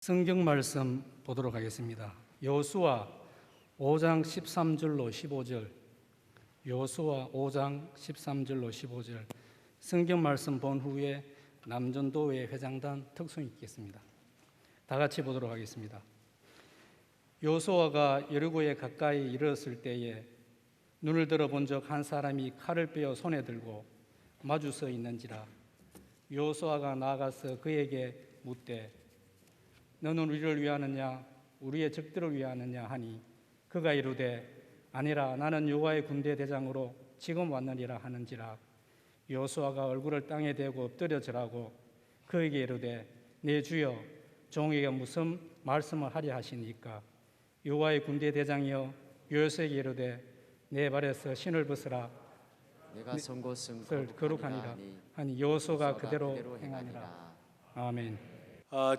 성경 말씀 보도록 하겠습니다. 여호수아 5장 13절로 15절. 여호수아 5장 13절로 15절. 성경 말씀 본 후에 남전도회 회장단 특송이 있겠습니다. 다 같이 보도록 하겠습니다. 여호수아가 여리고에 가까이 이르렀을 때에 눈을 들어 본 적 한 사람이 칼을 빼어 손에 들고 마주 서 있는지라. 여호수아가 나아가서 그에게 묻되 너는 우리를 위하느냐 우리의 적들을 위하느냐 하니 그가 이르되 아니라 나는 여호와의 군대 대장으로 지금 왔느니라 하는지라. 여호수아가 얼굴을 땅에 대고 엎드려 절하고 그에게 이르되 내 주여 종에게 무슨 말씀을 하려 하시니까. 여호와의 군대 대장이여 여호수아에게 이르되 내 발에서 신을 벗으라. 내가 선 곳은 거룩하니라 하니 여호수아가 그대로 행하니라. 아멘.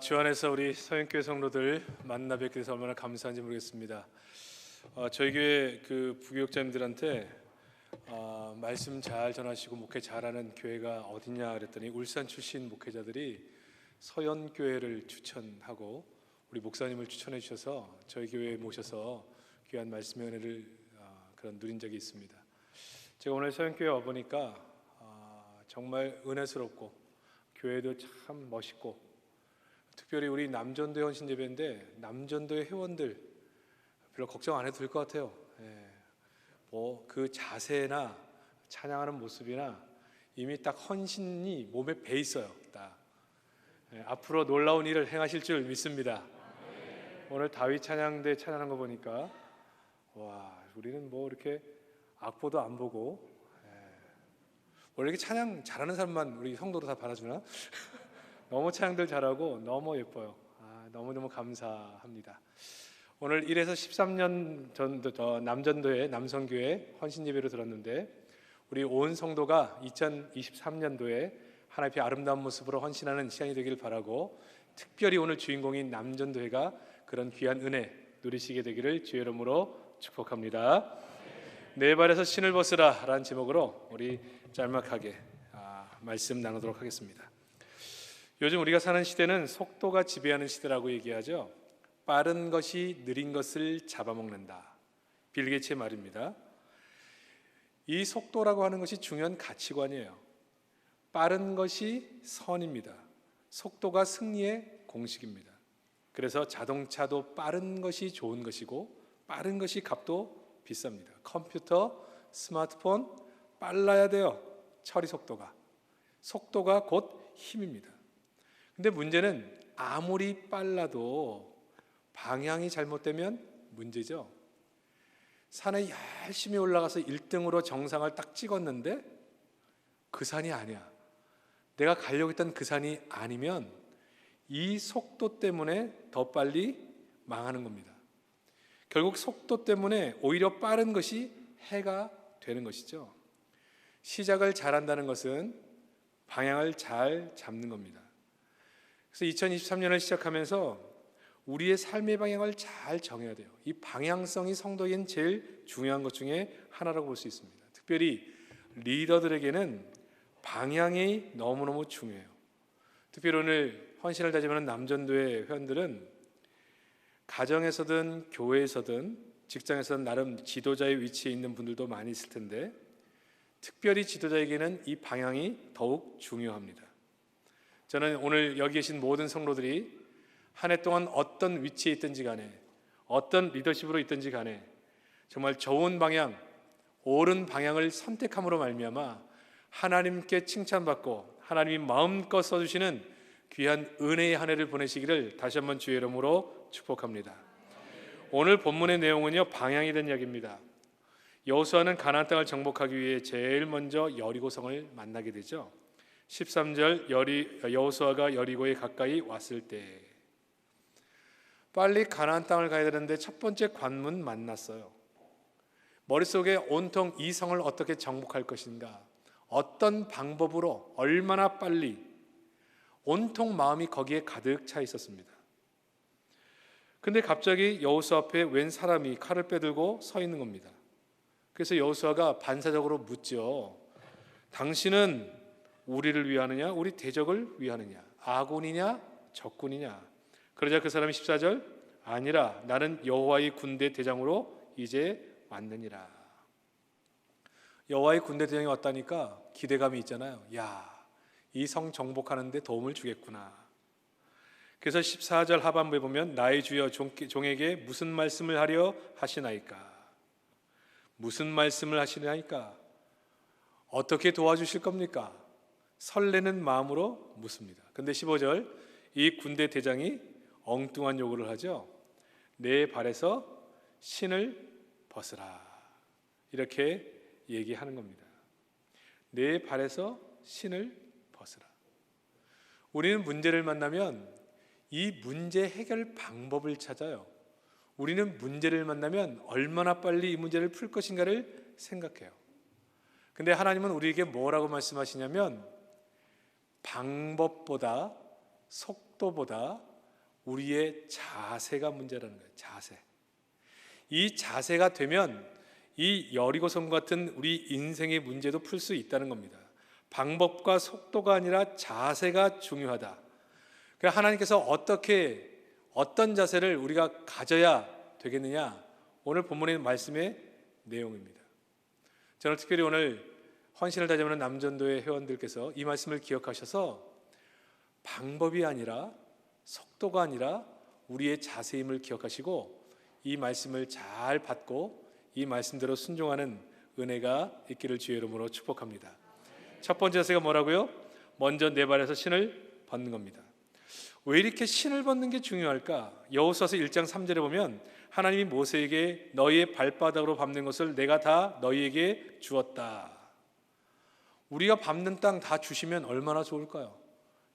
주 안에서 우리 서영교회 성도들 만나 뵙게 돼서 얼마나 감사한지 모르겠습니다. 저희 교회 그 부교육자님들한테 말씀 잘 전하시고 목회 잘하는 교회가 어디냐 그랬더니 울산 출신 목회자들이 서연교회를 추천하고 우리 목사님을 추천해 주셔서 저희 교회에 모셔서 귀한 말씀의 은혜를 그런 누린 적이 있습니다. 제가 오늘 서연교회 와보니까 정말 은혜스럽고 교회도 참 멋있고, 특별히 우리 남전도회 헌신예배인데 남전도회 회원들 별로 걱정 안 해도 될 것 같아요. 뭐 그 자세나 찬양하는 모습이나 이미 딱 헌신이 몸에 배 있어요. 딱 앞으로 놀라운 일을 행하실 줄 믿습니다. 오늘 다윗 찬양대 찬양하는 거 보니까 와, 우리는 뭐 이렇게 악보도 안 보고 원래 이렇게 찬양 잘하는 사람만 우리 성도로 다 받아주나? 너무 찬양들 잘하고 너무 예뻐요. 너무너무 감사합니다. 오늘 1에서 13년 전도 남전도회 남성교회 헌신예배로 들었는데 우리 온 성도가 2023년도에 하나님의 아름다운 모습으로 헌신하는 시간이 되길 바라고, 특별히 오늘 주인공인 남전도회가 그런 귀한 은혜 누리시게 되기를 주의 이름으로 축복합니다. 내 발에서 신을 벗으라 라는 제목으로 우리 짤막하게 말씀 나누도록 하겠습니다. 요즘 우리가 사는 시대는 속도가 지배하는 시대라고 얘기하죠. 빠른 것이 느린 것을 잡아먹는다. 빌 게이츠의 말입니다. 이 속도라고 하는 것이 중요한 가치관이에요. 빠른 것이 선입니다. 속도가 승리의 공식입니다. 그래서 자동차도 빠른 것이 좋은 것이고 빠른 것이 값도 비쌉니다. 컴퓨터, 스마트폰 빨라야 돼요. 처리 속도가 곧 힘입니다. 근데 문제는 아무리 빨라도 방향이 잘못되면 문제죠. 산에 열심히 올라가서 1등으로 정상을 딱 찍었는데 그 산이 아니야. 내가 가려고 했던 그 산이 아니면 이 속도 때문에 더 빨리 망하는 겁니다. 결국 속도 때문에 오히려 빠른 것이 해가 되는 것이죠. 시작을 잘한다는 것은 방향을 잘 잡는 겁니다. 그래서 2023년을 시작하면서 우리의 삶의 방향을 잘 정해야 돼요. 이 방향성이 성도에겐 제일 중요한 것 중에 하나라고 볼 수 있습니다. 특별히 리더들에게는 방향이 너무너무 중요해요. 특별히 오늘 헌신을 다짐하는 남전도회 회원들은 가정에서든 교회에서든 직장에서든 나름 지도자의 위치에 있는 분들도 많이 있을 텐데 특별히 지도자에게는 이 방향이 더욱 중요합니다. 저는 오늘 여기 계신 모든 성도들이 한 해 동안 어떤 위치에 있든지 간에 어떤 리더십으로 있든지 간에 정말 좋은 방향, 옳은 방향을 선택함으로 말미암아 하나님께 칭찬받고 하나님이 마음껏 써주시는 귀한 은혜의 한 해를 보내시기를 다시 한번 주의 이름으로 축복합니다. 오늘 본문의 내용은요, 방향에 대한 이야기입니다. 여호수아는 가나안 땅을 정복하기 위해 제일 먼저 여리고성을 만나게 되죠. 13절 여호수아가 여리고에 가까이 왔을 때, 빨리 가나안 땅을 가야 되는데 첫 번째 관문 만났어요. 머릿속에 온통 이 성을 어떻게 정복할 것인가, 어떤 방법으로 얼마나 빨리, 온통 마음이 거기에 가득 차 있었습니다. 근데 갑자기 여호수아 앞에 웬 사람이 칼을 빼들고 서 있는 겁니다. 그래서 여호수아가 반사적으로 묻죠. 당신은 우리를 위하느냐 우리 대적을 위하느냐, 아군이냐 적군이냐. 그러자 그 사람이 14절 아니라 나는 여호와의 군대 대장으로 이제 왔느니라. 여호와의 군대 대장이 왔다니까 기대감이 있잖아요. 야, 이 성 정복하는 데 도움을 주겠구나. 그래서 14절 하반부에 보면 나의 주여 종에게 무슨 말씀을 하려 하시나이까? 무슨 말씀을 하시나이까? 어떻게 도와주실 겁니까? 설레는 마음으로 묻습니다. 근데 15절 이 군대 대장이 엉뚱한 요구를 하죠. 내 발에서 신을 벗으라. 이렇게 얘기하는 겁니다. 내 발에서 신을 벗으라. 우리는 문제를 만나면 이 문제 해결 방법을 찾아요. 우리는 문제를 만나면 얼마나 빨리 이 문제를 풀 것인가를 생각해요. 근데 하나님은 우리에게 뭐라고 말씀하시냐면 방법보다 속도보다 우리의 자세가 문제라는 거예요. 자세. 이 자세가 되면 이 여리고성 같은 우리 인생의 문제도 풀 수 있다는 겁니다. 방법과 속도가 아니라 자세가 중요하다. 그러니까 하나님께서 어떤 자세를 우리가 가져야 되겠느냐? 오늘 본문의 말씀의 내용입니다. 저는 특별히 오늘 헌신을 다짐하는 남전도의 회원들께서 이 말씀을 기억하셔서 방법이 아니라 속도가 아니라 우리의 자세임을 기억하시고 이 말씀을 잘 받고 이 말씀대로 순종하는 은혜가 있기를 주의 이름으로 축복합니다. 첫 번째 자세가 뭐라고요? 먼저 내 발에서 신을 벗는 겁니다. 왜 이렇게 신을 벗는 게 중요할까? 여호수아서 1장 3절에 보면 하나님이 모세에게 너희의 발바닥으로 밟는 것을 내가 다 너희에게 주었다. 우리가 밟는 땅 다 주시면 얼마나 좋을까요?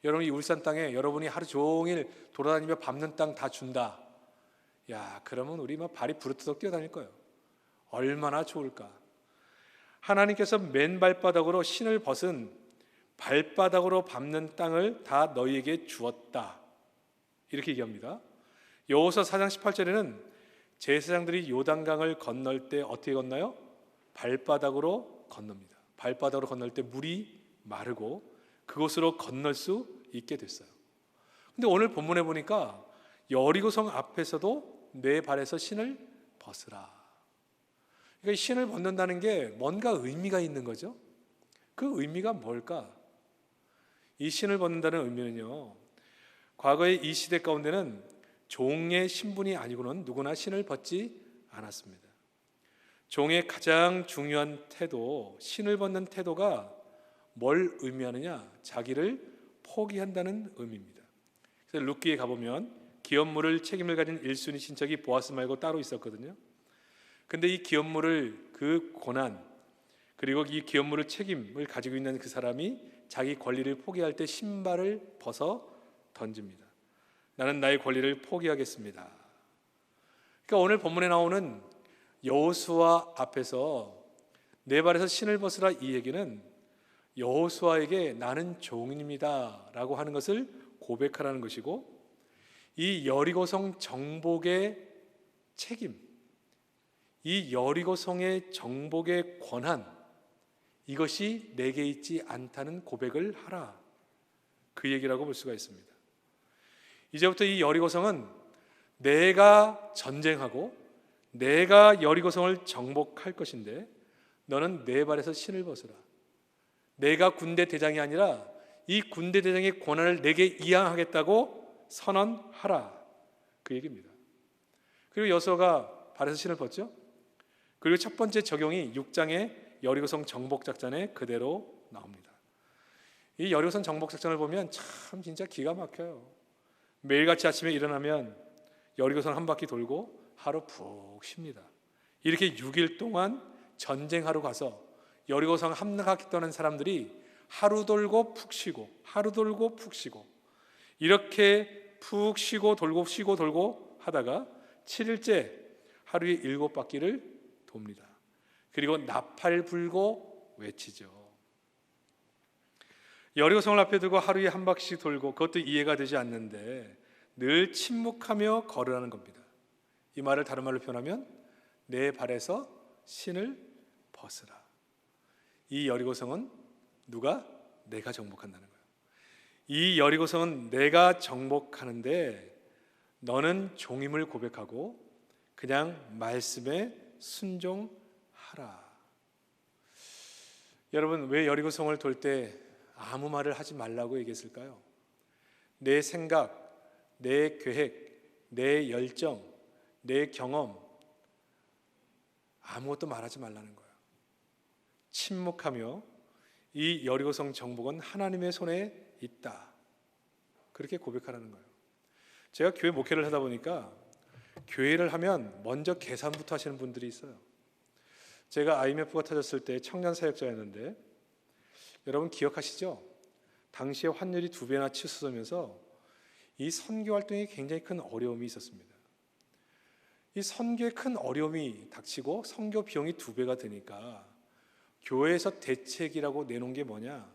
여러분 이 울산 땅에 여러분이 하루 종일 돌아다니며 밟는 땅 다 준다. 야, 그러면 우리 막 발이 부르트덕 뛰어다닐 거예요. 얼마나 좋을까? 하나님께서 맨 발바닥으로 신을 벗은 발바닥으로 밟는 땅을 다 너희에게 주었다. 이렇게 얘기합니다. 여호수아 4장 18절에는 제사장들이 요단강을 건널 때 어떻게 건너요? 발바닥으로 건넙니다. 발바닥으로 건널 때 물이 마르고 그곳으로 건널 수 있게 됐어요. 근데 오늘 본문에 보니까 여리고성 앞에서도 내 발에서 신을 벗으라. 그러니까 신을 벗는다는 게 뭔가 의미가 있는 거죠. 그 의미가 뭘까? 이 신을 벗는다는 의미는요, 과거의 이 시대 가운데는 종의 신분이 아니고는 누구나 신을 벗지 않았습니다. 종의 가장 중요한 태도, 신을 벗는 태도가 뭘 의미하느냐? 자기를 포기한다는 의미입니다. 그래서 룻기에 가보면 기업물을 책임을 가진 1순위 친척이 보아스 말고 따로 있었거든요. 근데 이 기업물을 그 고난 그리고 이 기업물을 책임을 가지고 있는 그 사람이 자기 권리를 포기할 때 신발을 벗어 던집니다. 나는 나의 권리를 포기하겠습니다. 그러니까 오늘 본문에 나오는 여호수아 앞에서 내 발에서 신을 벗으라 이 얘기는 여호수아에게 나는 종입니다 라고 하는 것을 고백하라는 것이고, 이 여리고성 정복의 책임, 이 여리고성의 정복의 권한, 이것이 내게 있지 않다는 고백을 하라, 그 얘기라고 볼 수가 있습니다. 이제부터 이 여리고성은 내가 전쟁하고 내가 여리고성을 정복할 것인데 너는 내 발에서 신을 벗으라. 내가 군대 대장이 아니라 이 군대 대장의 권한을 내게 이양하겠다고 선언하라, 그 얘기입니다. 그리고 여호수아가 발에서 신을 벗죠. 그리고 첫 번째 적용이 6장의 여리고성 정복 작전에 그대로 나옵니다. 이 여리고성 정복 작전을 보면 참 진짜 기가 막혀요. 매일같이 아침에 일어나면 여리고성 한 바퀴 돌고 하루 푹 쉽니다. 이렇게 6일 동안 전쟁하러 가서 여리고성 한 바퀴 떠는 사람들이 하루 돌고 푹 쉬고 하루 돌고 푹 쉬고 이렇게 푹 쉬고 돌고 쉬고 돌고 하다가 7일째 하루에 7바퀴를 돕니다. 그리고 나팔 불고 외치죠. 여리고성을 앞에 두고 하루에 한 바퀴씩 돌고 그것도 이해가 되지 않는데 늘 침묵하며 걸으라는 겁니다. 이 말을 다른 말로 표현하면 내 발에서 신을 벗으라. 이 여리고성은 누가? 내가 정복한다는 거예요. 이 여리고성은 내가 정복하는데 너는 종임을 고백하고 그냥 말씀에 순종하라. 여러분, 왜 여리고성을 돌 때 아무 말을 하지 말라고 얘기했을까요? 내 생각, 내 계획, 내 열정, 내 경험 아무것도 말하지 말라는 거예요. 침묵하며 이 여리고성 정복은 하나님의 손에 있다, 그렇게 고백하라는 거예요. 제가 교회 목회를 하다 보니까 교회를 하면 먼저 계산부터 하시는 분들이 있어요. 제가 IMF가 터졌을 때 청년 사역자였는데 여러분 기억하시죠? 당시에 환율이 2배나 치솟으면서 이 선교 활동에 굉장히 큰 어려움이 있었습니다. 이 선교에 큰 어려움이 닥치고 선교 비용이 2배가 되니까 교회에서 대책이라고 내놓은 게 뭐냐?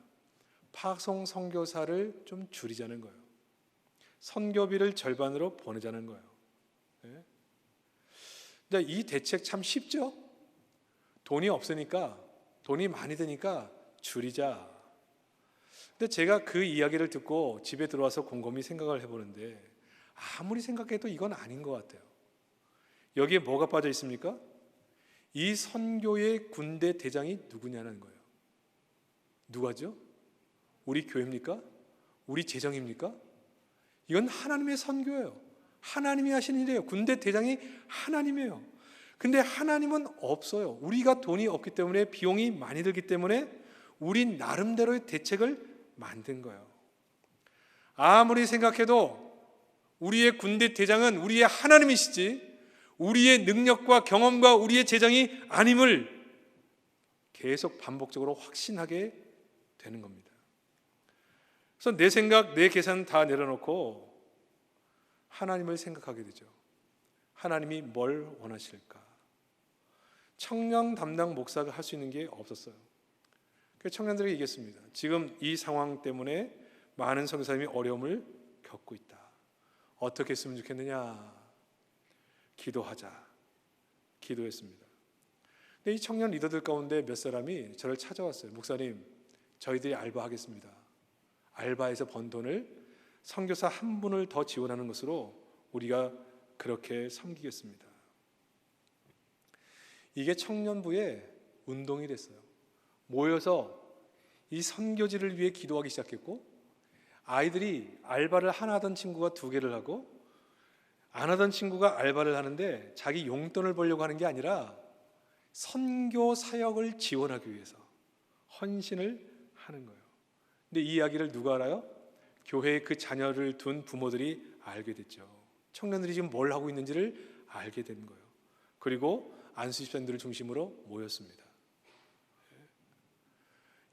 파송 선교사를 좀 줄이자는 거예요. 선교비를 절반으로 보내자는 거예요. 네? 근데 이 대책 참 쉽죠? 돈이 없으니까, 돈이 많이 드니까 줄이자. 근데 제가 그 이야기를 듣고 집에 들어와서 곰곰이 생각을 해보는데 아무리 생각해도 이건 아닌 것 같아요. 여기에 뭐가 빠져 있습니까? 이 선교의 군대 대장이 누구냐는 거예요. 누가죠? 우리 교회입니까? 우리 재정입니까? 이건 하나님의 선교예요. 하나님이 하시는 일이에요. 군대 대장이 하나님이에요. 근데 하나님은 없어요. 우리가 돈이 없기 때문에, 비용이 많이 들기 때문에 우리 나름대로의 대책을 만든 거예요. 아무리 생각해도 우리의 군대 대장은 우리의 하나님이시지 우리의 능력과 경험과 우리의 재정이 아님을 계속 반복적으로 확신하게 되는 겁니다. 그래서 내 생각, 내 계산 다 내려놓고 하나님을 생각하게 되죠. 하나님이 뭘 원하실까? 청년 담당 목사가 할 수 있는 게 없었어요. 그래서 청년들에게 얘기했습니다. 지금 이 상황 때문에 많은 선교사님이 어려움을 겪고 있다. 어떻게 했으면 좋겠느냐? 기도하자. 기도했습니다. 근데 이 청년 리더들 가운데 몇 사람이 저를 찾아왔어요. 목사님, 저희들이 알바하겠습니다. 알바에서 번 돈을 선교사 한 분을 더 지원하는 것으로 우리가 그렇게 섬기겠습니다. 이게 청년부의 운동이 됐어요. 모여서 이 선교지를 위해 기도하기 시작했고, 아이들이 알바를 하나 하던 친구가 2개를 하고, 안 하던 친구가 알바를 하는데 자기 용돈을 벌려고 하는 게 아니라 선교 사역을 지원하기 위해서 헌신을 하는 거예요. 근데 이 이야기를 누가 알아요? 교회에 그 자녀를 둔 부모들이 알게 됐죠. 청년들이 지금 뭘 하고 있는지를 알게 된 거예요. 그리고 안수집사님들을 중심으로 모였습니다.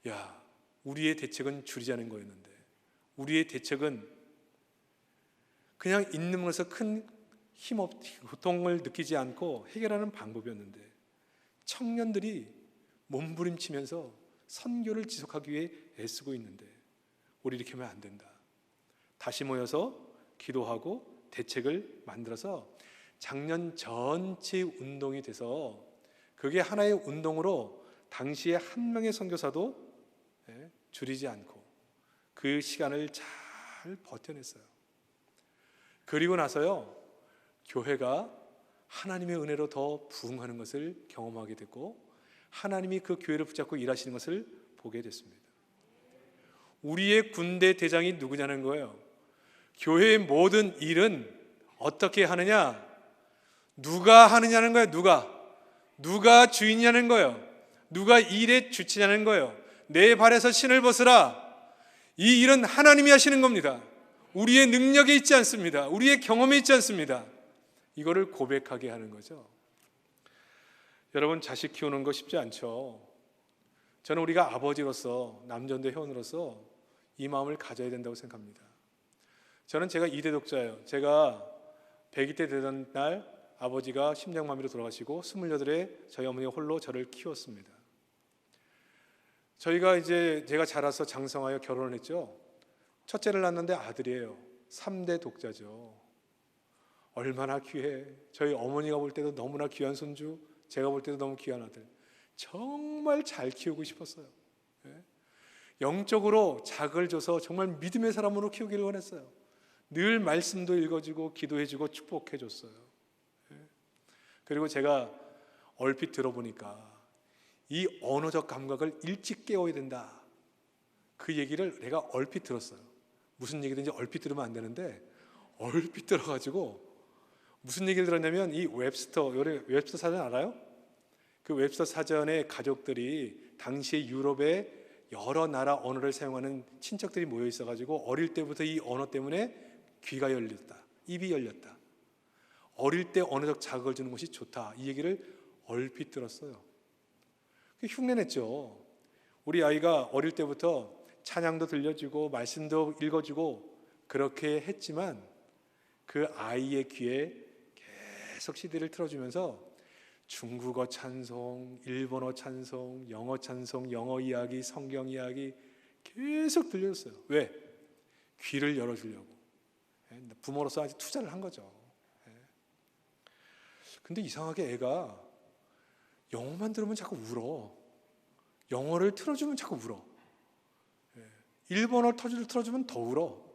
야, 우리의 대책은 줄이자는 거였는데, 우리의 대책은 그냥 있는 것에서 큰 고통을 느끼지 않고 해결하는 방법이었는데, 청년들이 몸부림치면서 선교를 지속하기 위해 애쓰고 있는데 우리 이렇게 하면 안 된다. 다시 모여서 기도하고 대책을 만들어서 작년 전체 운동이 돼서, 그게 하나의 운동으로 당시에 한 명의 선교사도 줄이지 않고 그 시간을 잘 버텨냈어요. 그리고 나서요, 교회가 하나님의 은혜로 더 부흥하는 것을 경험하게 됐고, 하나님이 그 교회를 붙잡고 일하시는 것을 보게 됐습니다. 우리의 군대 대장이 누구냐는 거예요. 교회의 모든 일은 어떻게 하느냐? 누가 하느냐는 거예요. 누가 주인이냐는 거예요. 누가 일의 주체냐는 거예요. 내 발에서 신을 벗으라. 이 일은 하나님이 하시는 겁니다. 우리의 능력에 있지 않습니다. 우리의 경험에 있지 않습니다. 이거를 고백하게 하는 거죠. 여러분, 자식 키우는 거 쉽지 않죠. 저는 우리가 아버지로서, 남전대 회원으로서 이 마음을 가져야 된다고 생각합니다. 저는 제가 2대 독자예요. 제가 100이 때 되던 날 아버지가 심장마비로 돌아가시고 28에 저희 어머니가 홀로 저를 키웠습니다. 저희가 이제 제가 자라서 장성하여 결혼을 했죠. 첫째를 낳았는데 아들이에요. 3대 독자죠. 얼마나 귀해. 저희 어머니가 볼 때도 너무나 귀한 손주, 제가 볼 때도 너무 귀한 아들. 정말 잘 키우고 싶었어요. 영적으로 작을 줘서 정말 믿음의 사람으로 키우기를 원했어요. 늘 말씀도 읽어주고 기도해주고 축복해줬어요. 그리고 제가 얼핏 들어보니까 이 언어적 감각을 일찍 깨워야 된다, 그 얘기를 내가 얼핏 들었어요. 무슨 얘기든지 얼핏 들으면 안 되는데 얼핏 들어가지고 무슨 얘기를 들었냐면, 이 웹스터 사전 알아요? 그 웹스터 사전에 가족들이 당시에 유럽의 여러 나라 언어를 사용하는 친척들이 모여 있어가지고 어릴 때부터 이 언어 때문에 귀가 열렸다, 입이 열렸다, 어릴 때 언어적 자극을 주는 것이 좋다, 이 얘기를 얼핏 들었어요. 흉내냈죠. 우리 아이가 어릴 때부터 찬양도 들려주고 말씀도 읽어주고 그렇게 했지만 그 아이의 귀에 계속 CD를 틀어주면서 중국어 찬송, 일본어 찬송, 영어 찬송, 영어 이야기, 성경 이야기 계속 들려줬어요. 왜? 귀를 열어주려고. 부모로서 아주 투자를 한 거죠. 근데 이상하게 애가 영어만 들으면 자꾸 울어. 영어를 틀어주면 자꾸 울어. 일본어 틀어주면 더 울어.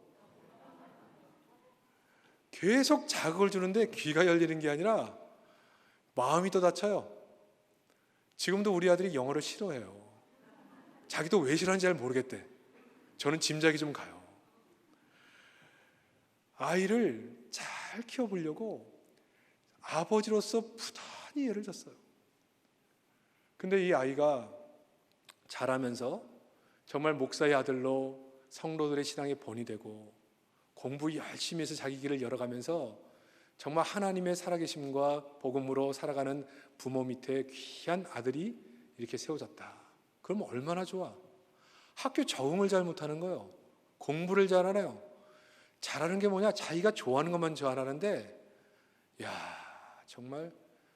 계속 자극을 주는데 귀가 열리는 게 아니라 마음이 더 다쳐요. 지금도 우리 아들이 영어를 싫어해요. 자기도 왜 싫어하는지 잘 모르겠대. 저는 짐작이 좀 가요. 아이를 잘 키워보려고 아버지로서 부단히 애를 줬어요. 근데 이 아이가 자라면서 정말 목사의 아들로 성도들의 신앙의 본이 되고 공부 열심히 해서 자기 길을 열어가면서 정말 하나님의 살아계심과 복음으로 살아가는 부모 밑에 귀한 아들이 이렇게 세워졌다. 그럼 얼마나 좋아. 학교 적응을 잘 못하는 거예요. 공부를 잘하네요. 잘하는 게 뭐냐, 자기가 좋아하는 것만 잘하는데, 야 정말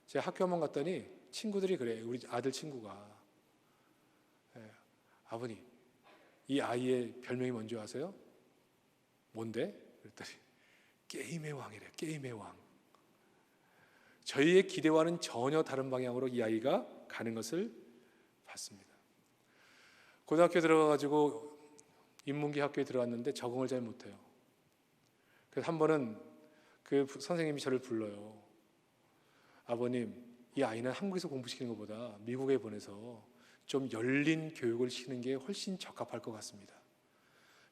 제가 학교 한번 갔더니 친구들이 그래. 우리 아들 친구가, 아버님 이 아이의 별명이 뭔지 아세요? 뭔데? 그랬더니 게임의 왕이래. 게임의 왕. 저희의 기대와는 전혀 다른 방향으로 이 아이가 가는 것을 봤습니다. 고등학교 들어가가지고 인문계 학교에 들어갔는데 적응을 잘 못해요. 그래서 한 번은 그 선생님이 저를 불러요. 아버님, 이 아이는 한국에서 공부시키는 것보다 미국에 보내서 좀 열린 교육을 시키는 게 훨씬 적합할 것 같습니다.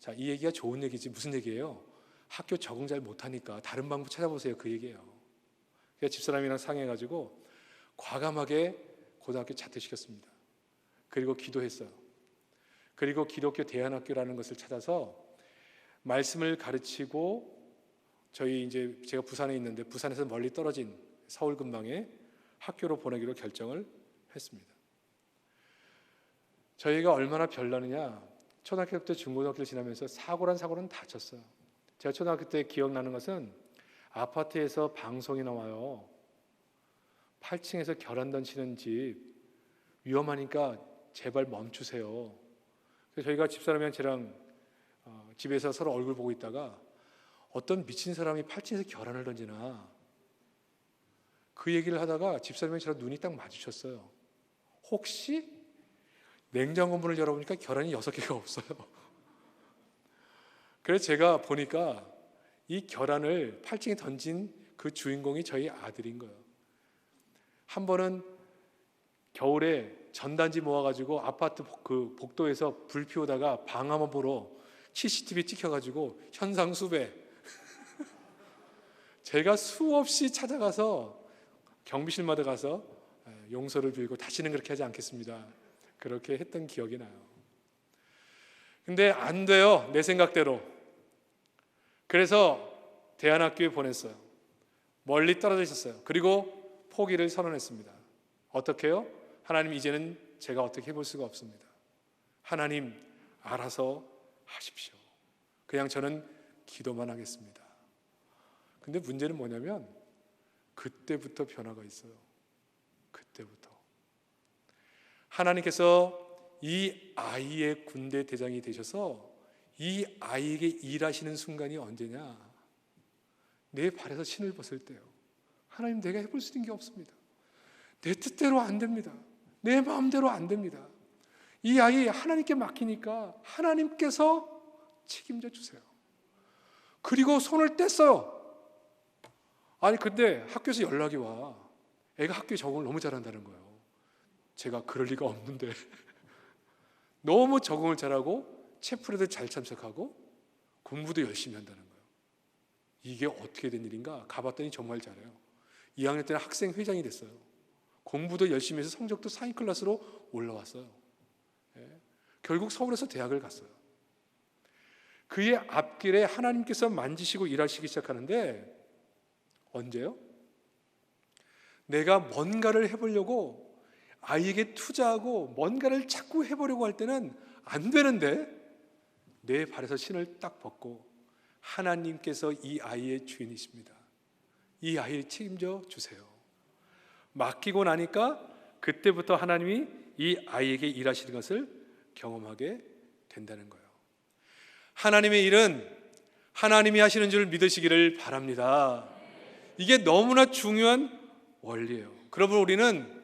자, 이 얘기가 좋은 얘기지 무슨 얘기예요? 학교 적응 잘 못하니까 다른 방법 찾아보세요, 그 얘기예요. 그래서 집사람이랑 상의해가지고 과감하게 고등학교 자퇴시켰습니다. 그리고 기도했어요. 그리고 기독교 대안학교라는 것을 찾아서 말씀을 가르치고, 저희 이제 제가 부산에 있는데 부산에서 멀리 떨어진 서울 근방에 학교로 보내기로 결정을 했습니다. 저희가 얼마나 별나느냐, 초등학교 때 중고등학교를 지나면서 사고는 다 쳤어요. 제가 초등학교 때 기억나는 것은 아파트에서 방송이 나와요. 8층에서 결혼 던지는 집 위험하니까 제발 멈추세요. 그래서 저희가 집사람이랑 저랑 집에서 서로 얼굴 보고 있다가 어떤 미친 사람이 8층에서 결혼을 던지나, 그 얘기를 하다가 집사람이랑 저랑 눈이 딱 마주쳤어요. 혹시 냉장고 문을 열어보니까 계란이 6개가 없어요. 그래서 제가 보니까 이 계란을 8층에 던진 그 주인공이 저희 아들인 거예요. 한 번은 겨울에 전단지 모아가지고 아파트 그 복도에서 불 피우다가 방화범으로 CCTV 찍혀가지고 현상 수배. 제가 수없이 찾아가서 경비실마다 가서 용서를 빌고 다시는 그렇게 하지 않겠습니다, 그렇게 했던 기억이 나요. 근데 안 돼요, 내 생각대로. 그래서 대안학교에 보냈어요. 멀리 떨어져 있었어요. 그리고 포기를 선언했습니다. 어떻게 해요? 하나님, 이제는 제가 어떻게 해볼 수가 없습니다. 하나님 알아서 하십시오. 그냥 저는 기도만 하겠습니다. 근데 문제는 뭐냐면 그때부터 변화가 있어요. 그때부터 하나님께서 이 아이의 군대 대장이 되셔서 이 아이에게 일하시는 순간이 언제냐? 내 발에서 신을 벗을 때요. 하나님, 내가 해볼 수 있는 게 없습니다. 내 뜻대로 안 됩니다. 내 마음대로 안 됩니다. 이 아이 하나님께 맡기니까 하나님께서 책임져 주세요. 그리고 손을 뗐어요. 아니 근데 학교에서 연락이 와. 애가 학교에 적응을 너무 잘한다는 거예요. 제가 그럴 리가 없는데 너무 적응을 잘하고 체프레도 잘 참석하고 공부도 열심히 한다는 거예요. 이게 어떻게 된 일인가? 가봤더니 정말 잘해요. 2학년 때는 학생 회장이 됐어요. 공부도 열심히 해서 성적도 상위 클래스로 올라왔어요. 결국 서울에서 대학을 갔어요. 그의 앞길에 하나님께서 만지시고 일하시기 시작하는데 언제요? 내가 뭔가를 해보려고 아이에게 투자하고 뭔가를 자꾸 해보려고 할 때는 안 되는데 내 발에서 신을 딱 벗고 하나님께서 이 아이의 주인이십니다. 이 아이를 책임져 주세요. 맡기고 나니까 그때부터 하나님이 이 아이에게 일하시는 것을 경험하게 된다는 거예요. 하나님의 일은 하나님이 하시는 줄 믿으시기를 바랍니다. 이게 너무나 중요한 원리예요. 그러므로 우리는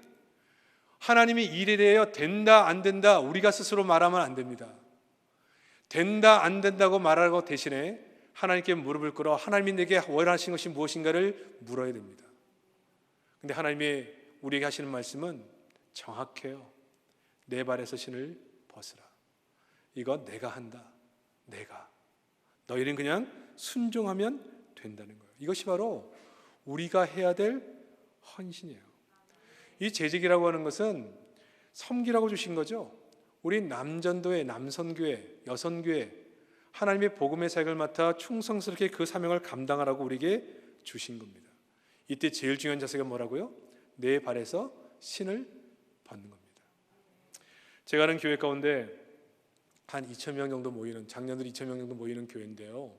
하나님이 일에 대하여 된다 안 된다 우리가 스스로 말하면 안 됩니다. 된다 안 된다고 말하고 대신에 하나님께 무릎을 꿇어 하나님이 내게 원하신 것이 무엇인가를 물어야 됩니다. 근데 하나님이 우리에게 하시는 말씀은 정확해요. 내 발에서 신을 벗으라. 이거 내가 한다. 내가. 너희는 그냥 순종하면 된다는 거예요. 이것이 바로 우리가 해야 될 헌신이에요. 이 재직이라고 하는 것은 섬기라고 주신 거죠. 우리 남전도회, 남선교회, 여선교회 하나님의 복음의 사역을 맡아 충성스럽게 그 사명을 감당하라고 우리에게 주신 겁니다. 이때 제일 중요한 자세가 뭐라고요? 내 발에서 신을 벗는 겁니다. 제가 아는 교회 가운데 한 2,000명 정도 모이는, 장년들 2,000명 정도 모이는 교회인데요.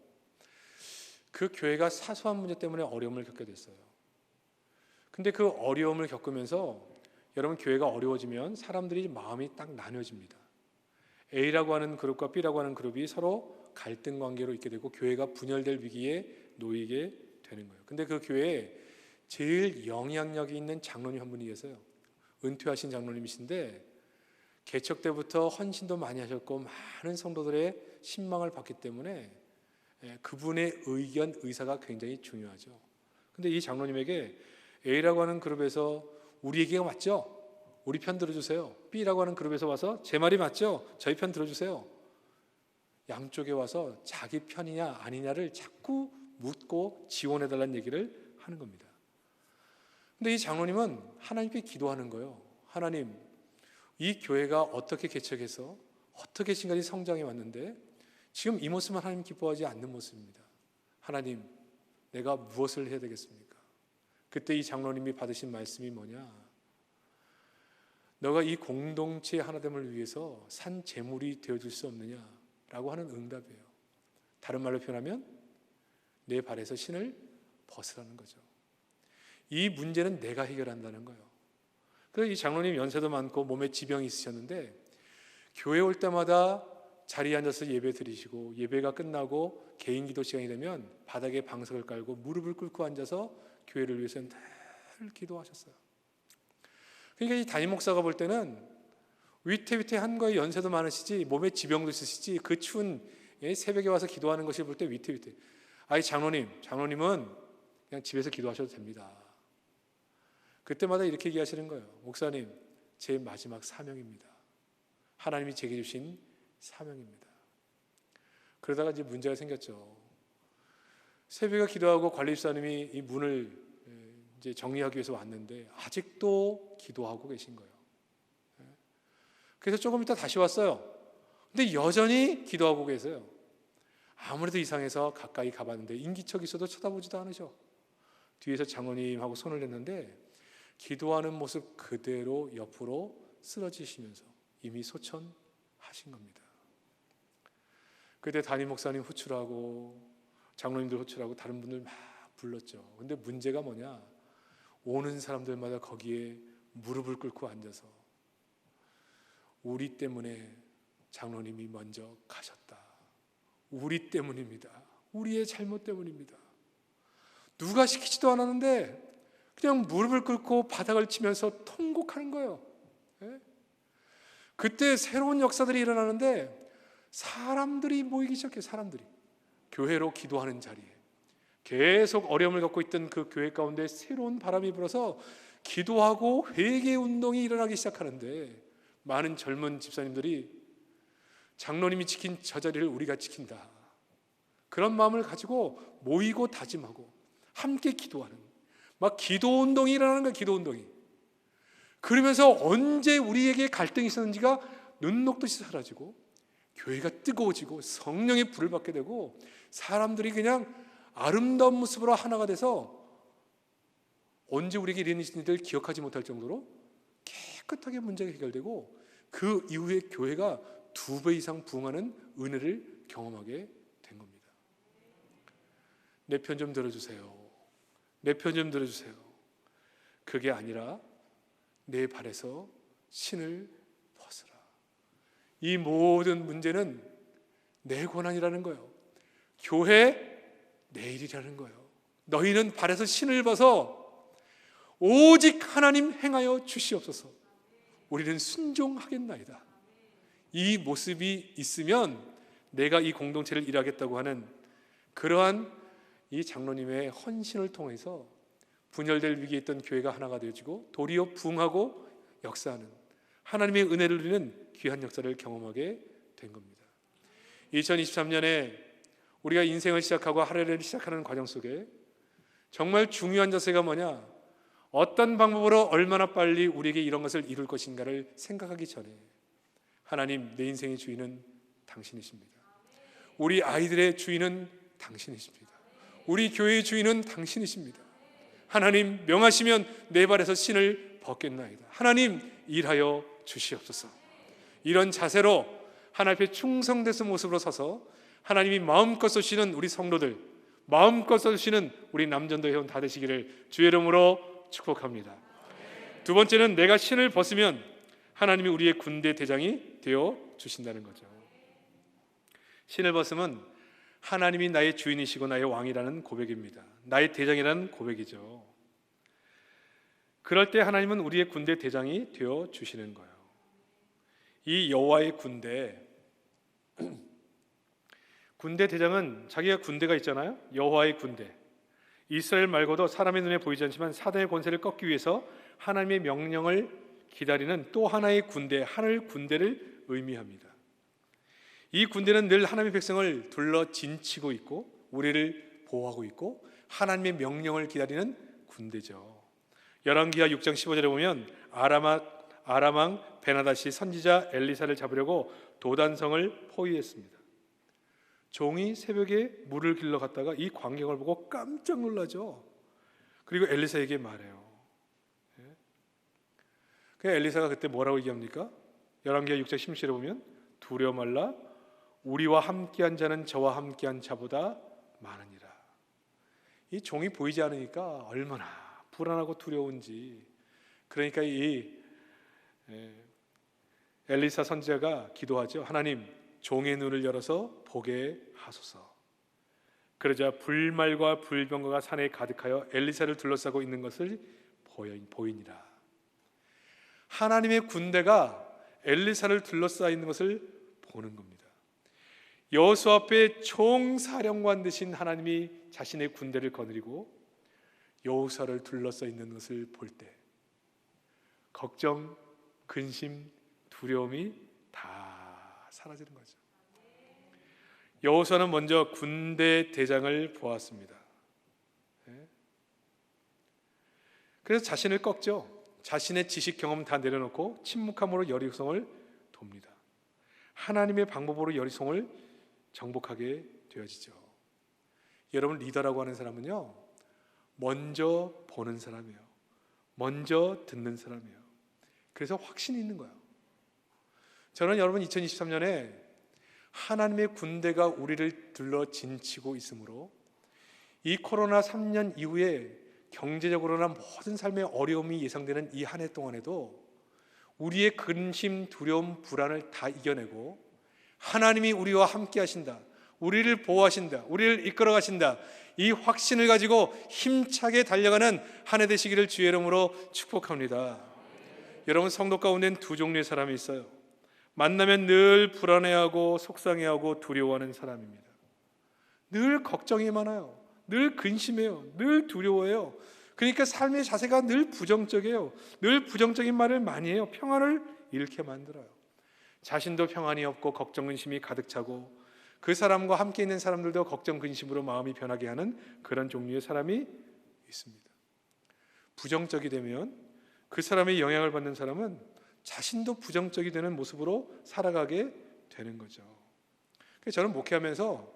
그 교회가 사소한 문제 때문에 어려움을 겪게 됐어요. 근데 그 어려움을 겪으면서 여러분 교회가 어려워지면 사람들이 마음이 딱 나뉘어집니다. A라고 하는 그룹과 B라고 하는 그룹이 서로 갈등 관계로 있게 되고 교회가 분열될 위기에 놓이게 되는 거예요. 근데 그 교회에 제일 영향력이 있는 장로님 한 분이 계세요. 은퇴하신 장로님이신데 개척 때부터 헌신도 많이 하셨고 많은 성도들의 신망을 받기 때문에 그분의 의견, 의사가 굉장히 중요하죠. 근데 이 장로님에게 A라고 하는 그룹에서 우리 얘기가 맞죠? 우리 편 들어주세요. B라고 하는 그룹에서 와서 제 말이 맞죠? 저희 편 들어주세요. 양쪽에 와서 자기 편이냐 아니냐를 자꾸 묻고 지원해달라는 얘기를 하는 겁니다. 근데 이 장로님은 하나님께 기도하는 거예요. 하나님, 이 교회가 어떻게 개척해서 어떻게 지금까지 성장해 왔는데 지금 이 모습은 하나님 기뻐하지 않는 모습입니다. 하나님, 내가 무엇을 해야 되겠습니까? 그때 이 장로님이 받으신 말씀이 뭐냐? 너가 이 공동체의 하나됨을 위해서 산 제물이 되어줄 수 없느냐라고 하는 응답이에요. 다른 말로 표현하면 내 발에서 신을 벗으라는 거죠. 이 문제는 내가 해결한다는 거예요. 그래서 이 장로님 연세도 많고 몸에 지병이 있으셨는데 교회 올 때마다 자리에 앉아서 예배 드리시고 예배가 끝나고 개인 기도 시간이 되면 바닥에 방석을 깔고 무릎을 꿇고 앉아서 교회를 위해서 늘 기도하셨어요. 그러니까 이 담임 목사가 볼 때는 위태위태한 거에 연세도 많으시지 몸에 지병도 있으시지 그 추운 새벽에 와서 기도하는 것을 볼 때 위태위태. 아이 장로님은 그냥 집에서 기도하셔도 됩니다. 그때마다 이렇게 얘기하시는 거예요. 목사님, 제 마지막 사명입니다. 하나님이 제게 주신 사명입니다. 그러다가 이제 문제가 생겼죠. 새벽에 기도하고 관리집사님이 이 문을 이제 정리하기 위해서 왔는데 아직도 기도하고 계신 거예요. 그래서 조금 이따 다시 왔어요. 근데 여전히 기도하고 계세요. 아무래도 이상해서 가까이 가봤는데 인기척 있어도 쳐다보지도 않으셔. 뒤에서 장로님하고 손을 냈는데 기도하는 모습 그대로 옆으로 쓰러지시면서 이미 소천하신 겁니다. 그때 담임 목사님 호출하고 장로님들 호출하고 다른 분들 막 불렀죠. 근데 문제가 뭐냐? 오는 사람들마다 거기에 무릎을 꿇고 앉아서 우리 때문에 장로님이 먼저 가셨다. 우리 때문입니다. 우리의 잘못 때문입니다. 누가 시키지도 않았는데 그냥 무릎을 꿇고 바닥을 치면서 통곡하는 거예요. 그때 새로운 역사들이 일어나는데 사람들이 모이기 시작해요. 사람들이 교회로 기도하는 자리에 계속 어려움을 갖고 있던 그 교회 가운데 새로운 바람이 불어서 기도하고 회개 운동이 일어나기 시작하는데, 많은 젊은 집사님들이 장로님이 지킨 저 자리를 우리가 지킨다, 그런 마음을 가지고 모이고 다짐하고 함께 기도하는, 막 기도 운동이 일어나는 거야. 기도 운동이. 그러면서 언제 우리에게 갈등이 있었는지가 눈 녹듯이 사라지고 교회가 뜨거워지고 성령의 불을 받게 되고 사람들이 그냥 아름다운 모습으로 하나가 돼서 언제 우리에게 이런 일을 기억하지 못할 정도로 깨끗하게 문제가 해결되고, 그 이후에 교회가 2배 이상 부흥하는 은혜를 경험하게 된 겁니다. 내 편 좀 들어주세요. 내 편 좀 들어주세요. 그게 아니라 내 발에서 신을 벗으라. 이 모든 문제는 내 권한이라는 거예요. 교회 내 일이라는 거예요. 너희는 발에서 신을 벗어 오직 하나님 행하여 주시옵소서. 우리는 순종하겠나이다. 이 모습이 있으면 내가 이 공동체를 일하겠다고 하는 그러한 이 장로님의 헌신을 통해서 분열될 위기에 있던 교회가 하나가 되어지고 도리어 부흥하고 역사하는, 하나님의 은혜를 누리는 귀한 역사를 경험하게 된 겁니다. 2023년에 우리가 인생을 시작하고 하루를 시작하는 과정 속에 정말 중요한 자세가 뭐냐, 어떤 방법으로 얼마나 빨리 우리에게 이런 것을 이룰 것인가를 생각하기 전에 하나님, 내 인생의 주인은 당신이십니다. 우리 아이들의 주인은 당신이십니다. 우리 교회의 주인은 당신이십니다. 하나님, 명하시면 내 발에서 신을 벗겠나이다. 하나님, 일하여 주시옵소서. 이런 자세로 하나님 앞에 충성돼서 모습으로 서서 하나님이 마음껏 쓰시는 우리 성도들, 마음껏 쓰시는 우리 남전도 회원 다 되시기를 주의 이름으로 축복합니다. 두 번째는 내가 신을 벗으면 하나님이 우리의 군대 대장이 되어 주신다는 거죠. 신을 벗으면 하나님이 나의 주인이시고 나의 왕이라는 고백입니다. 나의 대장이라는 고백이죠. 그럴 때 하나님은 우리의 군대 대장이 되어 주시는 거예요. 이 여호와의 군대, 군대 대장은 자기가 군대가 있잖아요. 여호와의 군대. 이스라엘 말고도 사람의 눈에 보이지 않지만 사단의 권세를 꺾기 위해서 하나님의 명령을 기다리는 또 하나의 군대, 하늘 군대를 의미합니다. 이 군대는 늘 하나님의 백성을 둘러 진치고 있고 우리를 보호하고 있고 하나님의 명령을 기다리는 군대죠. 열왕기하 6장 15절에 보면 아람왕 베나닷이 선지자 엘리사를 잡으려고 도단성을 포위했습니다. 종이 새벽에 물을 길러 갔다가 이 광경을 보고 깜짝 놀라죠. 그리고 엘리사에게 말해요. 그 엘리사가 그때 뭐라고 얘기합니까? 열왕기하 6장 16절에 보면 두려워 말라, 우리와 함께한 자는 저와 함께한 자보다 많으니라. 이 종이 보이지 않으니까 얼마나 불안하고 두려운지. 그러니까 이 엘리사 선지자가 기도하죠. 하나님, 종의 눈을 열어서 보게 하소서. 그러자 불말과 불병거가 산에 가득하여 엘리사를 둘러싸고 있는 것을 보이니라. 하나님의 군대가 엘리사를 둘러싸 있는 것을 보는 겁니다. 여호수아 앞에 총사령관 되신 하나님이 자신의 군대를 거느리고 여호수아를 둘러싸 있는 것을 볼 때 걱정, 근심, 두려움이 다 사라지는 거죠. 여호수아는 먼저 군대 대장을 보았습니다. 그래서 자신을 꺾죠. 자신의 지식 경험 다 내려놓고 침묵함으로 여리송을 돕니다. 하나님의 방법으로 여리송을 정복하게 되어지죠. 여러분, 리더라고 하는 사람은요, 먼저 보는 사람이에요. 먼저 듣는 사람이에요. 그래서 확신이 있는 거예요. 저는 여러분 2023년에 하나님의 군대가 우리를 둘러 진치고 있으므로 이 코로나 3년 이후에 경제적으로나 모든 삶의 어려움이 예상되는 이 한 해 동안에도 우리의 근심, 두려움, 불안을 다 이겨내고 하나님이 우리와 함께 하신다, 우리를 보호하신다, 우리를 이끌어 가신다, 이 확신을 가지고 힘차게 달려가는 한 해 되시기를 주의 이름으로 축복합니다. 여러분, 성도 가운데는 두 종류의 사람이 있어요. 만나면 늘 불안해하고 속상해하고 두려워하는 사람입니다. 늘 걱정이 많아요. 늘 근심해요. 늘 두려워해요. 그러니까 삶의 자세가 늘 부정적이에요. 늘 부정적인 말을 많이 해요. 평안을 잃게 만들어요. 자신도 평안이 없고 걱정 근심이 가득 차고 그 사람과 함께 있는 사람들도 걱정 근심으로 마음이 변하게 하는 그런 종류의 사람이 있습니다. 부정적이 되면 그 사람의 영향을 받는 사람은 자신도 부정적이 되는 모습으로 살아가게 되는 거죠. 그래서 저는 목회하면서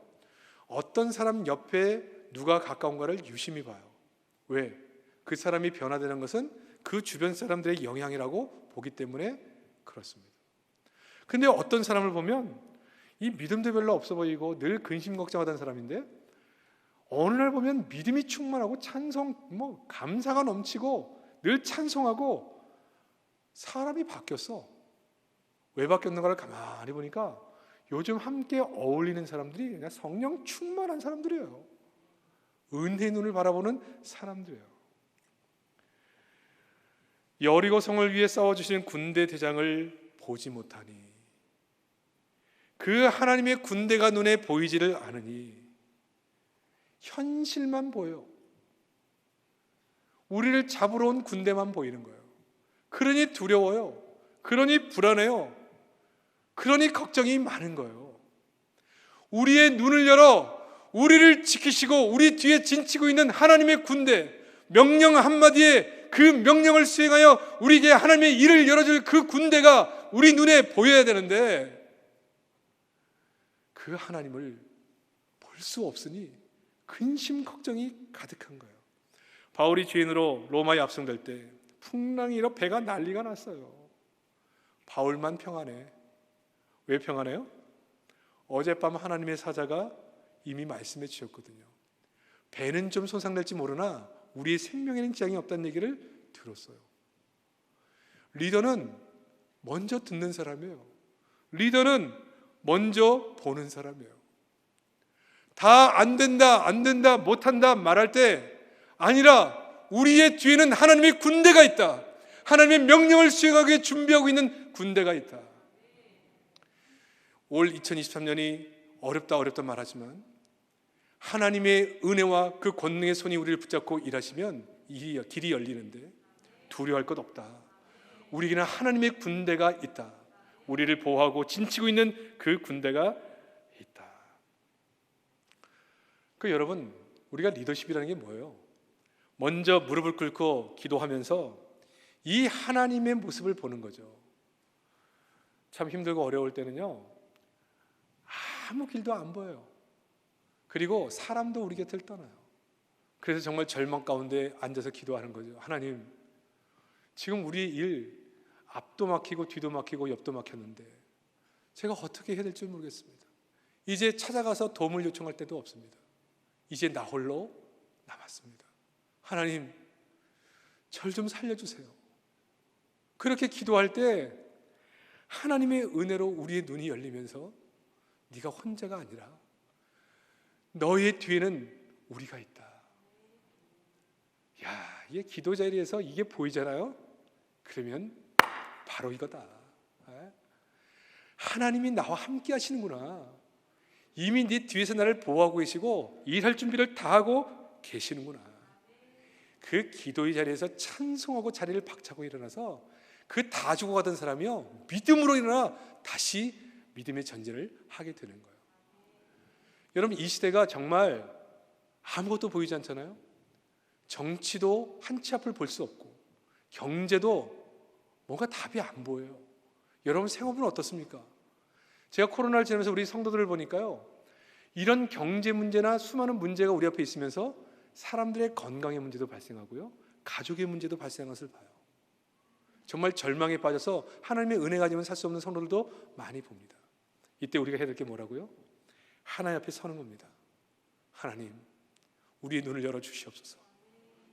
어떤 사람 옆에 누가 가까운가를 유심히 봐요. 왜? 그 사람이 변화되는 것은 그 주변 사람들의 영향이라고 보기 때문에 그렇습니다. 근데 어떤 사람을 보면 이 믿음도 별로 없어 보이고 늘 근심 걱정하던 사람인데 어느 날 보면 믿음이 충만하고 찬송, 감사가 넘치고 늘 찬송하고 사람이 바뀌었어. 왜 바뀌었는가를 가만히 보니까 요즘 함께 어울리는 사람들이 그냥 성령 충만한 사람들이에요. 은혜의 눈을 바라보는 사람들이에요. 여리고 성을 위해 싸워주시는 군대 대장을 보지 못하니 그 하나님의 군대가 눈에 보이지를 않으니 현실만 보여. 우리를 잡으러 온 군대만 보이는 거예요. 그러니 두려워요. 그러니 불안해요. 그러니 걱정이 많은 거예요. 우리의 눈을 열어 우리를 지키시고 우리 뒤에 진치고 있는 하나님의 군대, 명령 한마디에 그 명령을 수행하여 우리에게 하나님의 일을 열어줄 그 군대가 우리 눈에 보여야 되는데 그 하나님을 볼 수 없으니 근심 걱정이 가득한 거예요. 바울이 죄인으로 로마에 압송될 때 풍랑이 일어 배가 난리가 났어요. 바울만 평안해. 왜 평안해요? 어젯밤 하나님의 사자가 이미 말씀해 주셨거든요. 배는 좀 손상될지 모르나 우리의 생명에는 지장이 없다는 얘기를 들었어요. 리더는 먼저 듣는 사람이에요. 리더는 먼저 보는 사람이에요. 다 안 된다, 못한다 말할 때 아니라 우리의 뒤에는 하나님의 군대가 있다. 하나님의 명령을 수행하기 준비하고 있는 군대가 있다. 올 2023년이 어렵다 말하지만 하나님의 은혜와 그 권능의 손이 우리를 붙잡고 일하시면 길이 열리는데 두려워할 것 없다. 우리에게는 하나님의 군대가 있다. 우리를 보호하고 진치고 있는 그 군대가 있다. 여러분, 우리가 리더십이라는 게 뭐예요? 먼저 무릎을 꿇고 기도하면서 이 하나님의 모습을 보는 거죠. 참 힘들고 어려울 때는요, 아무 길도 안 보여요. 그리고 사람도 우리 곁을 떠나요. 그래서 정말 절망 가운데 앉아서 기도하는 거죠. 하나님, 지금 우리 일 앞도 막히고 뒤도 막히고 옆도 막혔는데 제가 어떻게 해야 될지 모르겠습니다. 이제 찾아가서 도움을 요청할 때도 없습니다. 이제 나 홀로 남았습니다. 하나님, 절 좀 살려주세요. 그렇게 기도할 때 하나님의 은혜로 우리의 눈이 열리면서 네가 혼자가 아니라 너의 뒤에는 우리가 있다. 야, 이게 기도 자리에서 이게 보이잖아요. 그러면 바로 이거다. 하나님이 나와 함께 하시는구나. 이미 네 뒤에서 나를 보호하고 계시고 일할 준비를 다 하고 계시는구나. 그 기도의 자리에서 찬송하고 자리를 박차고 일어나서 그 다 죽어가던 사람이요, 믿음으로 일어나 다시 믿음의 전쟁을 하게 되는 거예요. 여러분, 이 시대가 정말 아무것도 보이지 않잖아요. 정치도 한치 앞을 볼 수 없고 경제도 뭔가 답이 안 보여요. 여러분 생업은 어떻습니까? 제가 코로나를 지나면서 우리 성도들을 보니까요, 이런 경제 문제나 수많은 문제가 우리 앞에 있으면서 사람들의 건강의 문제도 발생하고요, 가족의 문제도 발생하는 것을 봐요. 정말 절망에 빠져서 하나님의 은혜가 아니면 살 수 없는 성도들도 많이 봅니다. 이때 우리가 해야 될 게 뭐라고요? 하나님 앞에 서는 겁니다. 하나님, 우리의 눈을 열어주시옵소서.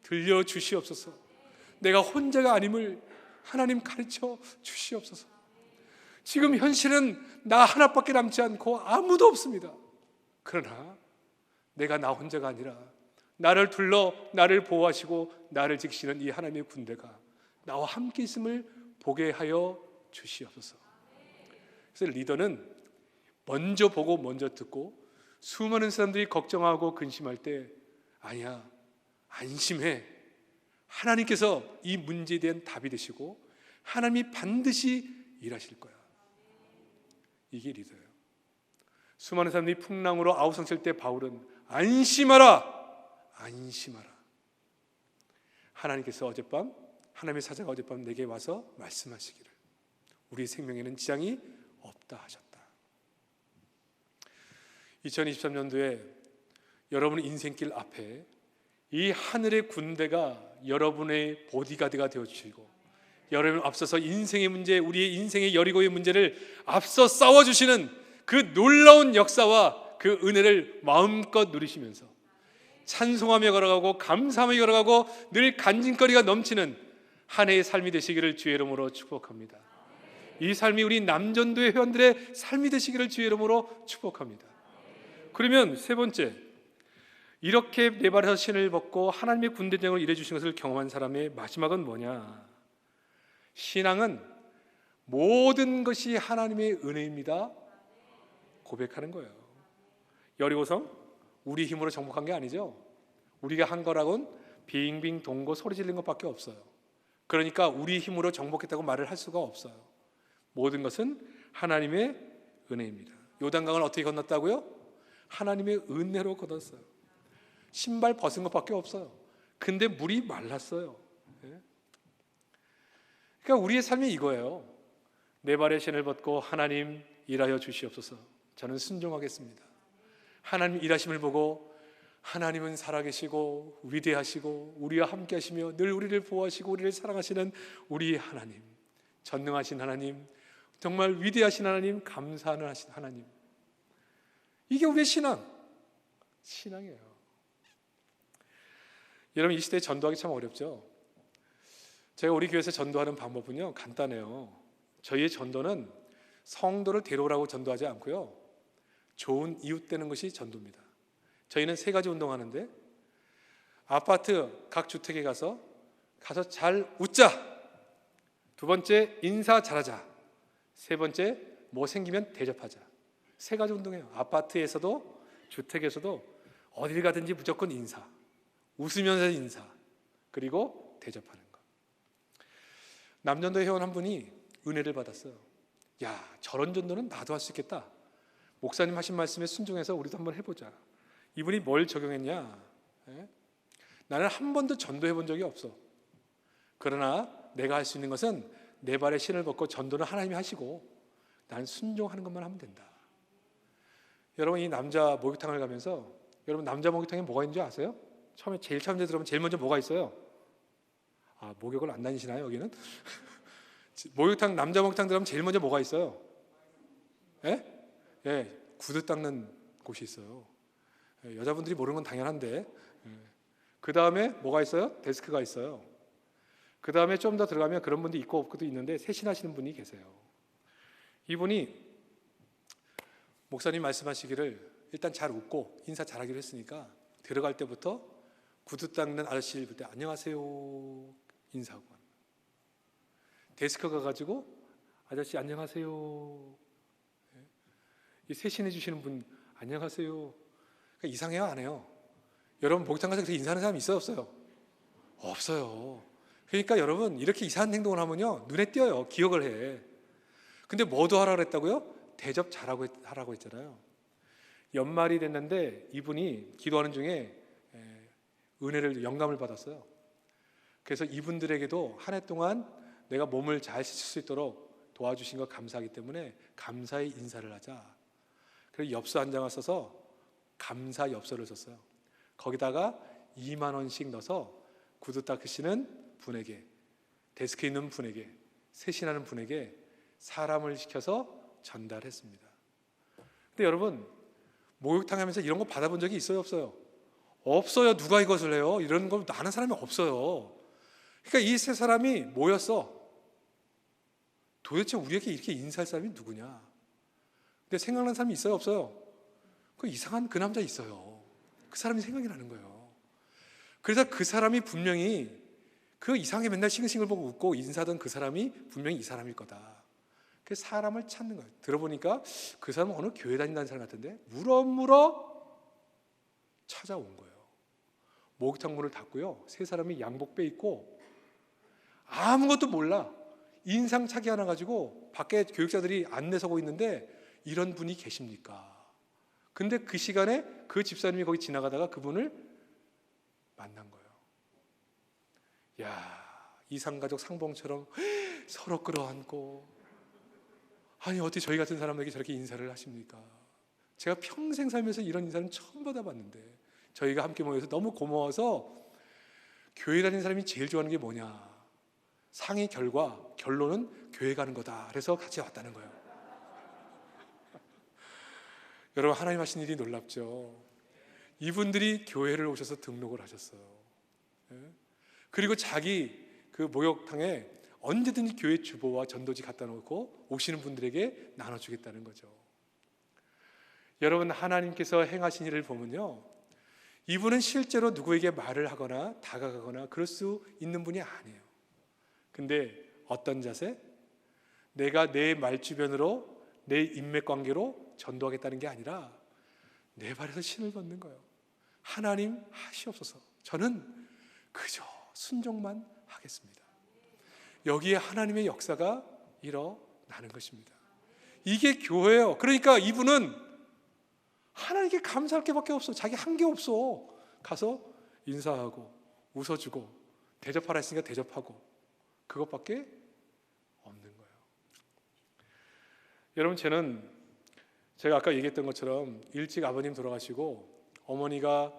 들려주시옵소서. 내가 혼자가 아님을 하나님 가르쳐 주시옵소서. 지금 현실은 나 하나밖에 남지 않고 아무도 없습니다. 그러나 내가 나 혼자가 아니라 나를 둘러 나를 보호하시고 나를 지키시는 이 하나님의 군대가 나와 함께 있음을 보게 하여 주시옵소서. 그래서 리더는 먼저 보고 먼저 듣고 수많은 사람들이 걱정하고 근심할 때 아니야, 안심해. 하나님께서 이 문제에 대한 답이 되시고 하나님이 반드시 일하실 거야. 이게 리더예요. 수많은 사람들이 풍랑으로 아우성칠 때 바울은 안심하라, 안심하라. 하나님께서 어젯밤, 하나님의 사자가 어젯밤 내게 와서 말씀하시기를 우리 생명에는 지장이 없다 하셨다. 2023년도에 여러분의 인생길 앞에 이 하늘의 군대가 여러분의 보디가드가 되어주시고 여러분 앞서서 인생의 문제, 우리의 인생의 여리고의 문제를 앞서 싸워주시는 그 놀라운 역사와 그 은혜를 마음껏 누리시면서 찬송하며 걸어가고 감사하며 걸어가고 늘 간증거리가 넘치는 한 해의 삶이 되시기를 주의 이름으로 축복합니다. 이 삶이 우리 남전도의 회원들의 삶이 되시기를 주의 이름으로 축복합니다. 그러면 세 번째, 이렇게 내 발에서 신을 벗고 하나님의 군대장으로 일해주신 것을 경험한 사람의 마지막은 뭐냐? 신앙은 모든 것이 하나님의 은혜입니다 고백하는 거예요. 여리고성 우리 힘으로 정복한 게 아니죠. 우리가 한 거라고는 빙빙 동고 소리 지르는 것밖에 없어요. 그러니까 우리 힘으로 정복했다고 말을 할 수가 없어요. 모든 것은 하나님의 은혜입니다. 요단강을 어떻게 건넜다고요? 하나님의 은혜로 건넜어요. 신발 벗은 것밖에 없어요. 근데 물이 말랐어요. 그러니까 우리의 삶이 이거예요. 내 발에 신을 벗고 하나님 일하여 주시옵소서. 저는 순종하겠습니다. 하나님 일하심을 보고 하나님은 살아계시고 위대하시고 우리와 함께 하시며 늘 우리를 보호하시고 우리를 사랑하시는 우리 하나님, 전능하신 하나님, 정말 위대하신 하나님, 감사하는 하나님, 이게 우리의 신앙이에요. 여러분, 이 시대에 전도하기 참 어렵죠. 제가 우리 교회에서 전도하는 방법은요 간단해요. 저희의 전도는 성도를 데려오라고 전도하지 않고요, 좋은 이웃 되는 것이 전도입니다. 저희는 세 가지 운동하는데, 아파트 각 주택에 가서 잘 웃자, 두 번째 인사 잘하자, 세 번째 뭐 생기면 대접하자. 세 가지 운동해요. 아파트에서도 주택에서도 어딜 가든지 무조건 인사, 웃으면서 인사, 그리고 대접하는 거. 남전도 회원 한 분이 은혜를 받았어요. 야, 저런 전도는 나도 할 수 있겠다. 목사님 하신 말씀에 순종해서 우리도 한번 해보자. 이분이 뭘 적용했냐? 나는 한 번도 전도해 본 적이 없어. 그러나 내가 할 수 있는 것은 내 발에 신을 벗고 전도는 하나님이 하시고 나는 순종하는 것만 하면 된다. 여러분, 이 남자 목욕탕을 가면서, 여러분 남자 목욕탕에 뭐가 있는지 아세요? 제일 처음에 들어오면 제일 먼저 뭐가 있어요? 아, 목욕을 안 다니시나요 여기는? 남자 목욕탕 들어가면 제일 먼저 뭐가 있어요? 구두 닦는 곳이 있어요. 여자분들이 모르는 건 당연한데, 그 다음에 뭐가 있어요? 데스크가 있어요. 그 다음에 좀 더 들어가면 그런 분도 있고 없고도 있는데 세신하시는 분이 계세요. 이분이 목사님 말씀하시기를 일단 잘 웃고 인사 잘하기로 했으니까 들어갈 때부터 구두 닦는 아저씨를 볼 때 안녕하세요 인사하고, 데스크 가가지고 아저씨 안녕하세요, 이 세신해 주시는 분 안녕하세요. 그러니까 이상해요, 안 해요? 여러분 목욕탕 가서 그렇게 인사하는 사람이 있어요, 없어요? 없어요. 그러니까 여러분 이렇게 이상한 행동을 하면요 눈에 띄어요. 기억을 해. 근데 뭐도 하라고 했다고요? 대접 잘하고 하라고 했잖아요. 연말이 됐는데 이분이 기도하는 중에 은혜를, 영감을 받았어요. 그래서 이분들에게도 한 해 동안 내가 몸을 잘 씻을 수 있도록 도와주신 것 감사하기 때문에 감사의 인사를 하자. 그래서 엽서 한 장을 써서 감사 엽서를 썼어요. 거기다가 2만 원씩 넣어서 구두 닦으시는 분에게, 데스크에 있는 분에게, 세신하는 분에게 사람을 시켜서 전달했습니다. 근데 여러분, 목욕탕 하면서 이런 거 받아본 적이 있어요, 없어요? 없어요. 누가 이것을 해요? 이런 걸 아는 사람이 없어요. 그러니까 이 세 사람이 모였어. 도대체 우리에게 이렇게 인사할 사람이 누구냐? 근데 생각나는 사람이 있어요, 없어요? 그 이상한 그 남자 있어요. 그 사람이 생각이 나는 거예요. 그래서 그 사람이 분명히 그 이상하게 맨날 싱글싱글 보고 웃고 인사하던 그 사람이 분명히 이 사람일 거다. 그 사람을 찾는 거예요. 들어보니까 그 사람은 어느 교회 다닌다는 사람 같은데 물어 찾아온 거예요. 목욕탕 문을 닫고요, 세 사람이 양복 빼입고 아무것도 몰라 인상착의 하나 가지고 밖에 교육자들이 안내 서고 있는데 이런 분이 계십니까? 근데 그 시간에 그 집사님이 거기 지나가다가 그분을 만난 거예요. 야, 이상가족 상봉처럼 서로 끌어안고, 아니 어떻게 저희 같은 사람에게 저렇게 인사를 하십니까? 제가 평생 살면서 이런 인사는 처음 받아봤는데, 저희가 함께 모여서 너무 고마워서, 교회 다니는 사람이 제일 좋아하는 게 뭐냐? 상의 결론은 교회 가는 거다. 그래서 같이 왔다는 거예요. 여러분, 하나님 하신 일이 놀랍죠. 이분들이 교회를 오셔서 등록을 하셨어요. 그리고 자기 그 목욕탕에 언제든지 교회 주보와 전도지 갖다 놓고 오시는 분들에게 나눠주겠다는 거죠. 여러분, 하나님께서 행하신 일을 보면요, 이분은 실제로 누구에게 말을 하거나 다가가거나 그럴 수 있는 분이 아니에요. 근데 어떤 자세? 내가 내 말주변으로, 내 인맥관계로 전도하겠다는 게 아니라 내 발에서 신을 걷는 거예요. 하나님 하시옵소서, 저는 그저 순종만 하겠습니다. 여기에 하나님의 역사가 일어나는 것입니다. 이게 교회예요. 그러니까 이분은 하나님께 감사할 게밖에 없어. 자기 한 게 없어. 가서 인사하고 웃어주고 대접하라 했으니까 대접하고, 그것밖에 없는 거예요. 여러분, 제가 아까 얘기했던 것처럼 일찍 아버님 돌아가시고 어머니가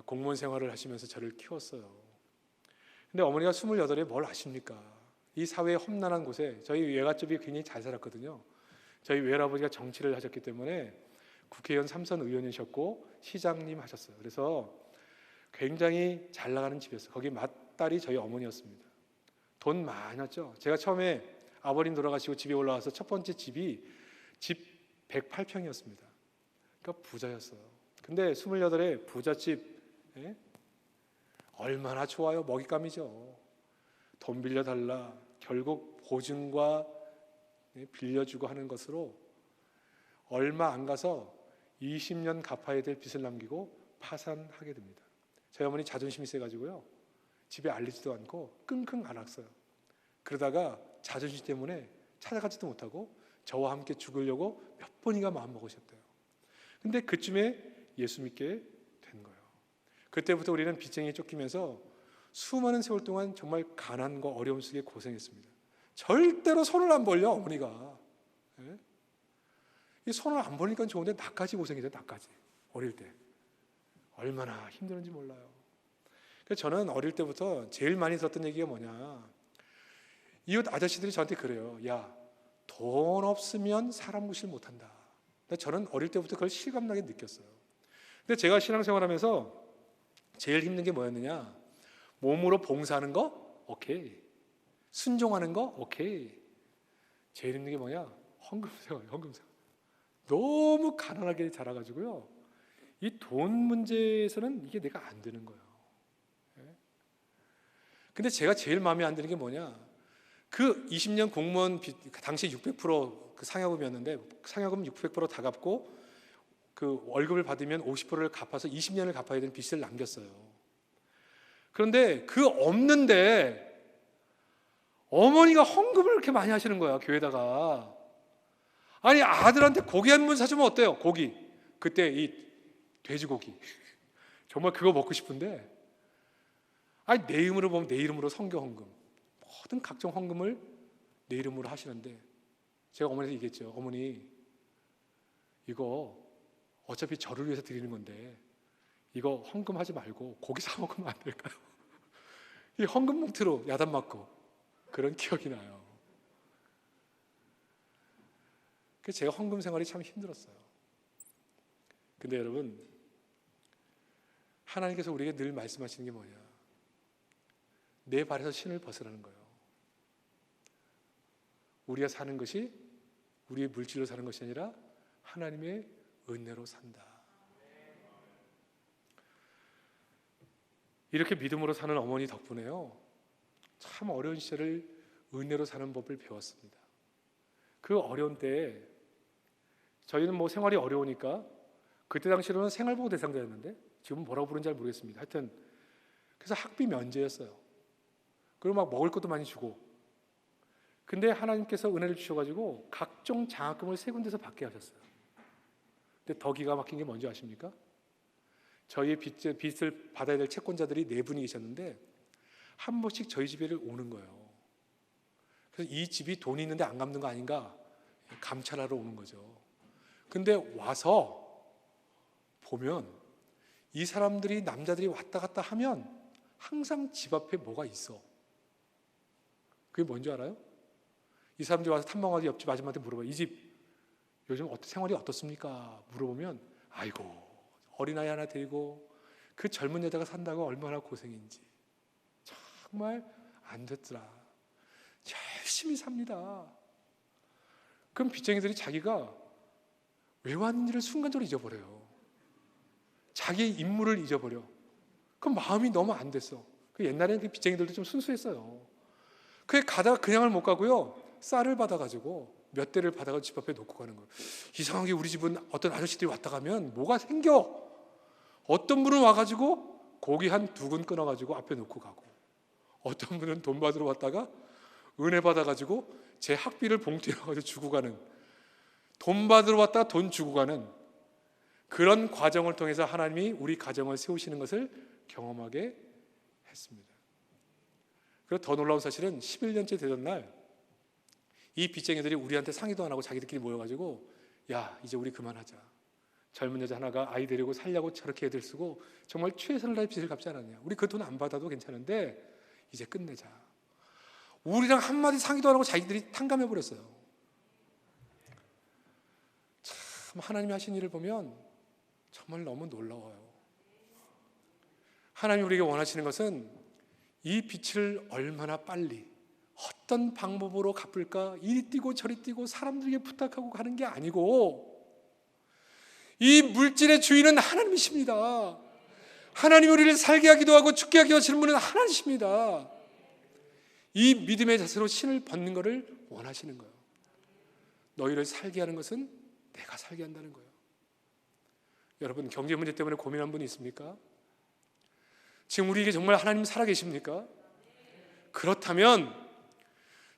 공무원 생활을 하시면서 저를 키웠어요. 근데 어머니가 28에 뭘 아십니까? 이 사회의 험난한 곳에 저희 외갓집이 굉장히 잘 살았거든요. 저희 외할아버지가 정치를 하셨기 때문에 국회의원 3선 의원이셨고 시장님 하셨어요. 그래서 굉장히 잘 나가는 집이었어요. 거기 맏딸이 저희 어머니였습니다. 돈 많았죠. 제가 처음에 아버님 돌아가시고 집에 올라와서 첫 번째 집이 집 108평이었습니다. 그러니까 부자였어요. 근데 28에 부잣집, 얼마나 좋아요. 먹잇감이죠. 돈 빌려달라, 결국 보증과 빌려주고 하는 것으로 얼마 안 가서 20년 갚아야 될 빚을 남기고 파산하게 됩니다. 저희 어머니 자존심이 세가지고요, 집에 알리지도 않고 끙끙 앓았어요. 그러다가 자존심 때문에 찾아가지도 못하고 저와 함께 죽으려고 몇 번이가 마음먹으셨대요. 근데 그쯤에 예수 믿게 된 거예요. 그때부터 우리는 빚쟁이에 쫓기면서 수많은 세월 동안 정말 가난과 어려움 속에 고생했습니다. 절대로 손을 안 벌려, 어머니가. 이 손을 안 벌리니까 좋은데 나까지 고생했어요. 나까지. 어릴 때 얼마나 힘들었는지 몰라요. 그래서 저는 어릴 때부터 제일 많이 들었던 얘기가 뭐냐, 이웃 아저씨들이 저한테 그래요. 야, 돈 없으면 사람 무시를 못한다. 저는 어릴 때부터 그걸 실감나게 느꼈어요. 근데 제가 신앙생활하면서 제일 힘든 게 뭐였느냐, 몸으로 봉사하는 거 오케이, 순종하는 거 오케이. 제일 힘든 게 뭐냐, 헌금생활. 너무 가난하게 자라가지고요, 이 돈 문제에서는 이게 내가 안 되는 거예요. 근데 제가 제일 마음에 안 드는 게 뭐냐, 그 20년 공무원 빚, 당시 600% 그 상여금이었는데 상여금 600% 다 갚고 그 월급을 받으면 50%를 갚아서 20년을 갚아야 되는 빚을 남겼어요. 그런데 그 없는데 어머니가 헌금을 그렇게 많이 하시는 거야, 교회다가. 아니, 아들한테 고기 한 번 사주면 어때요? 고기. 그때 이 돼지고기. 정말 그거 먹고 싶은데, 아니, 내 이름으로 보면 내 이름으로 선교 헌금, 모든 각종 헌금을 내 이름으로 하시는데, 제가 어머니한테 얘기했죠. 어머니, 이거 어차피 저를 위해서 드리는 건데 이거 헌금하지 말고 고기 사 먹으면 안 될까요? 이 헌금 봉투로 야단 맞고 그런 기억이 나요. 그래서 제가 헌금 생활이 참 힘들었어요. 근데 여러분, 하나님께서 우리에게 늘 말씀하시는 게 뭐냐, 내 발에서 신을 벗으라는 거예요. 우리가 사는 것이 우리의 물질로 사는 것이 아니라 하나님의 은혜로 산다. 이렇게 믿음으로 사는 어머니 덕분에요, 참 어려운 시절을 은혜로 사는 법을 배웠습니다. 그 어려운 때에 저희는 뭐 생활이 어려우니까, 그때 당시로는 생활보호 대상자였는데 지금 뭐라고 부르는지 잘 모르겠습니다. 하여튼 그래서 학비 면제였어요. 그리고 막 먹을 것도 많이 주고. 근데 하나님께서 은혜를 주셔가지고 각종 장학금을 세 군데서 받게 하셨어요. 근데 더 기가 막힌 게 뭔지 아십니까? 저희의 빚을 받아야 될 채권자들이 4분이 계셨는데 한 번씩 저희 집에 오는 거예요. 그래서 이 집이 돈이 있는데 안 갚는 거 아닌가 감찰하러 오는 거죠. 근데 와서 보면 이 사람들이, 남자들이 왔다 갔다 하면 항상 집 앞에 뭐가 있어. 그게 뭔지 알아요? 이 사람들이 와서 탐방하고 옆집 아줌마한테 물어봐요. 이 집 요즘 생활이 어떻습니까? 물어보면 아이고 어린아이 하나 데리고 그 젊은 여자가 산다고 얼마나 고생인지 정말 안 됐더라. 열심히 삽니다. 그럼 빚쟁이들이 자기가 왜 왔는지를 순간적으로 잊어버려요. 자기의 임무를 잊어버려. 그럼 마음이 너무 안 됐어. 옛날에는 그 빚쟁이들도 좀 순수했어요. 그게 가다가 그냥을 못 가고요. 쌀을 받아가지고 몇 대를 받아가지고 집 앞에 놓고 가는 거예요. 이상하게 우리 집은 어떤 아저씨들이 왔다 가면 뭐가 생겨. 어떤 분은 와가지고 고기 한 2근 끊어가지고 앞에 놓고 가고, 어떤 분은 돈 받으러 왔다가 은혜 받아가지고 제 학비를 봉투에 넣어가지고 주고 가는, 돈 받으러 왔다가 돈 주고 가는 그런 과정을 통해서 하나님이 우리 가정을 세우시는 것을 경험하게 했습니다. 그리고 더 놀라운 사실은 11년째 되던 날 이 빚쟁이들이 우리한테 상의도 안 하고 자기들끼리 모여가지고 야 이제 우리 그만하자. 젊은 여자 하나가 아이 데리고 살려고 저렇게 애들 쓰고 정말 최선을 다해 빚을 갚지 않았냐. 우리 그 돈 안 받아도 괜찮은데 이제 끝내자. 우리랑 한마디 상의도 안 하고 자기들이 탕감해버렸어요. 참 하나님이 하신 일을 보면 정말 너무 놀라워요. 하나님이 우리에게 원하시는 것은 이 빚을 얼마나 빨리 어떤 방법으로 갚을까 이리 뛰고 저리 뛰고 사람들에게 부탁하고 가는 게 아니고, 이 물질의 주인은 하나님이십니다. 하나님이 우리를 살게 하기도 하고 죽게 하기도 하시는 분은 하나님이십니다. 이 믿음의 자세로 신을 벗는 것을 원하시는 거예요. 너희를 살게 하는 것은 내가 살게 한다는 거예요. 여러분, 경제 문제 때문에 고민한 분이 있습니까? 지금 우리에게 정말 하나님 살아계십니까? 그렇다면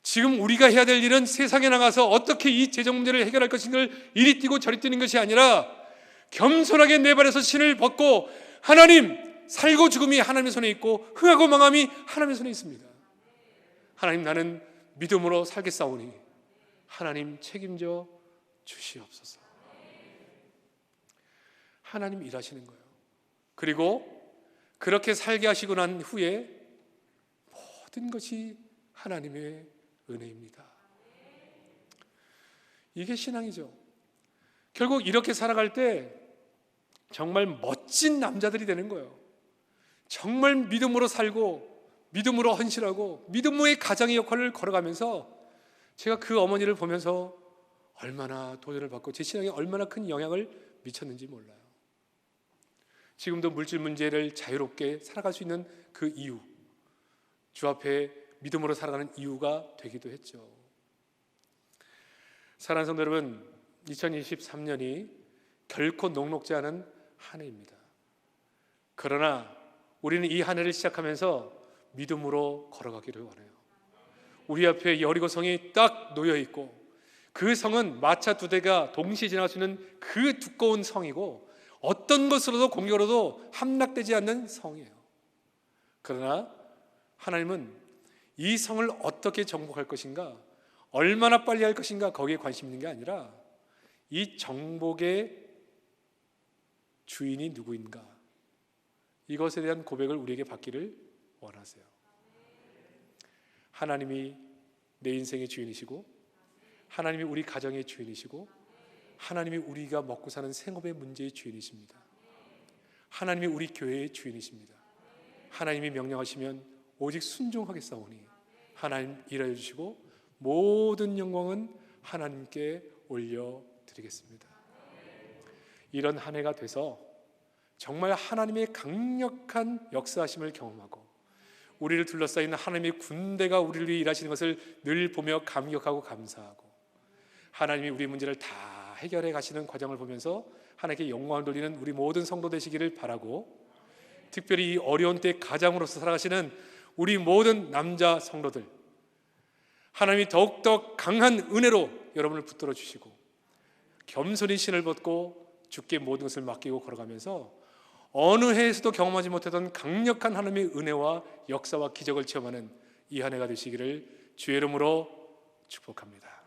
지금 우리가 해야 될 일은 세상에 나가서 어떻게 이 재정 문제를 해결할 것인가를 이리 뛰고 저리 뛰는 것이 아니라 겸손하게 내 발에서 신을 벗고, 하나님, 살고 죽음이 하나님의 손에 있고 흥하고 망함이 하나님의 손에 있습니다. 하나님, 나는 믿음으로 살겠사오니 하나님 책임져 주시옵소서. 하나님 일하시는 거예요. 그리고 그렇게 살게 하시고 난 후에 모든 것이 하나님의 은혜입니다. 이게 신앙이죠. 결국 이렇게 살아갈 때 정말 멋진 남자들이 되는 거예요. 정말 믿음으로 살고 믿음으로 헌신하고 믿음의 가장의 역할을 걸어가면서 제가 그 어머니를 보면서 얼마나 도전을 받고 제 신앙에 얼마나 큰 영향을 미쳤는지 몰라요. 지금도 물질 문제를 자유롭게 살아갈 수 있는 그 이유, 주 앞에 믿음으로 살아가는 이유가 되기도 했죠. 사랑하는 성도 여러분, 2023년이 결코 녹록지 않은 한 해입니다. 그러나 우리는 이 한 해를 시작하면서 믿음으로 걸어가기를 원해요. 우리 앞에 여리고성이 딱 놓여 있고 그 성은 마차 2대가 동시에 지나갈 수 있는 그 두꺼운 성이고 어떤 것으로도 공격으로도 함락되지 않는 성이에요. 그러나 하나님은 이 성을 어떻게 정복할 것인가, 얼마나 빨리 할 것인가 거기에 관심 있는 게 아니라 이 정복의 주인이 누구인가, 이것에 대한 고백을 우리에게 받기를 원하세요. 하나님이 내 인생의 주인이시고 하나님이 우리 가정의 주인이시고 하나님이 우리가 먹고 사는 생업의 문제의 주인이십니다. 하나님이 우리 교회의 주인이십니다. 하나님이 명령하시면 오직 순종하겠사오니 하나님 일하여 주시고 모든 영광은 하나님께 올려드리겠습니다. 이런 한 해가 돼서 정말 하나님의 강력한 역사하심을 경험하고 우리를 둘러싸이는 하나님의 군대가 우리를 위해 일하시는 것을 늘 보며 감격하고 감사하고 하나님이 우리 문제를 다 해결해 가시는 과정을 보면서 하나님께 영광을 돌리는 우리 모든 성도 되시기를 바라고, 특별히 이 어려운 때 가장으로서 살아가시는 우리 모든 남자 성도들, 하나님이 더욱더 강한 은혜로 여러분을 붙들어 주시고 겸손히 신을 벗고 주께 모든 것을 맡기고 걸어가면서 어느 해에서도 경험하지 못했던 강력한 하나님의 은혜와 역사와 기적을 체험하는 이 한 해가 되시기를 주의 이름으로 축복합니다.